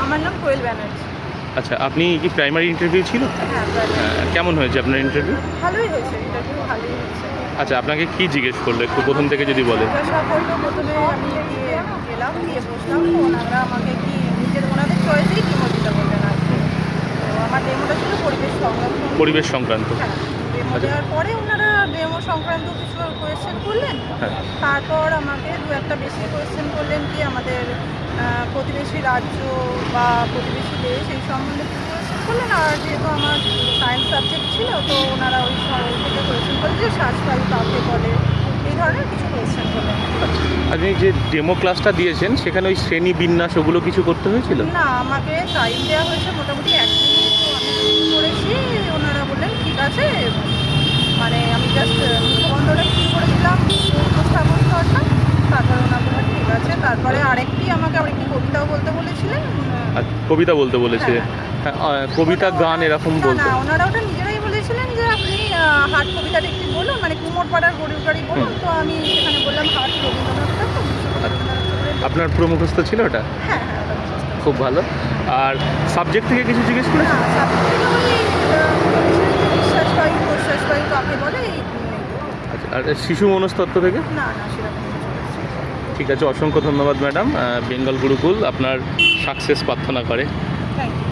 আমার নাম কোয়েল ব্যানার্জি। আচ্ছা, আপনি কি প্রাইমারি ইন্টারভিউ ছিল? হ্যাঁ, প্রাইমারি। কেমন হয়েছে আপনার ইন্টারভিউ? ভালোই হয়েছে, ইন্টারভিউ ভালোই হয়েছে। আচ্ছা, আপনাকে কি জিজ্ঞেস করলো একটু প্রথম থেকে যদি বলেন। জিজ্ঞাসা করলো, প্রথমে আমি গেলাম, গিয়ে বসলাম, তো ওনারা আমাকে কি ওনাদের চয়েসেই কিমো দিতে বললেন আর কি। তো আমার ডেমোটা ছিল পরিবেশ সংক্রান্ত। হ্যাঁ, ডেমো আচ্ছা। দেওয়ার পরে ওনারা ডেমো সংক্রান্ত কিছু কোয়েশ্চেন করলেন। হ্যাঁ। তারপর আমাকে দু একটা বেশি কোয়েশ্চেন করলেন কি আমাদের প্রতিবেশী রাজ্য বা প্রতিবেশী দেশ এই সম্বন্ধে কিছু কোয়েশ্চেন করলেন। আর যেহেতু আমার সায়েন্স সাবজেক্ট ছিল, তো ওনারা ওই থেকে কোয়েশ্চেন করলেন যে শ্বাসবায়ু কাকে বলে, এই ধরনের কিছু কোয়েশ্চেন করলেন। আচ্ছা, আপনি যে ডেমো ক্লাসটা দিয়েছেন সেখানে ওই শ্রেণী বিন্যাস ওগুলো কিছু করতে হয়েছিল? না, আমাকে টাইম দেওয়া হয়েছে মোটামুটি 1 মিনিট। তো আমি শুরু করেছি, ওনারা বললেন ঠিক আছে, মানে আমি জাস্ট মুখবন্ধটা শুরু করেছিলাম উপস্থাপন স্তরটা। তারপরে ওনারা বললেন ঠিক আছে। তারপরে আরেকটি আমাকে আরেকটি কবিতাও বলতে বলেছিলেন। কবিতা বলতে বলেছে? হ্যাঁ। হ্যাঁ, কবিতা গান এরকম বলতে? না, ওনারা ওটা নিজেরাই বলেছিলেন যে আপনি হাট কবিতাটা একটু বলুন, মানে কুমোরপাড়ার গরুর গাড়ি বলুন। তো আমি সেখানে বললাম হাট রবীন্দ্রনাথ ঠাকুর। আপনার পুরো মুখস্থ ছিল ওটা? হ্যাঁ, হ্যাঁ, ওটা মুখস্থ। খুব ভালো। আর সাবজেক্ট থেকে কিছু জিজ্ঞেস করেছে? না, সাবজেক্টে ওই নিঃশ্বাসবায়ু প্রশ্বাসবায়ু কাকে বলে এই। আচ্ছা, আর শিশু মনস্তত্ত্ব থেকে? না, সেরকম কিছু বলেছে না। ঠিক আছে, অসংখ্য ধন্যবাদ ম্যাডাম। বেঙ্গল গুরুকুল আপনার সাকসেস প্রার্থনা করে। Thank you.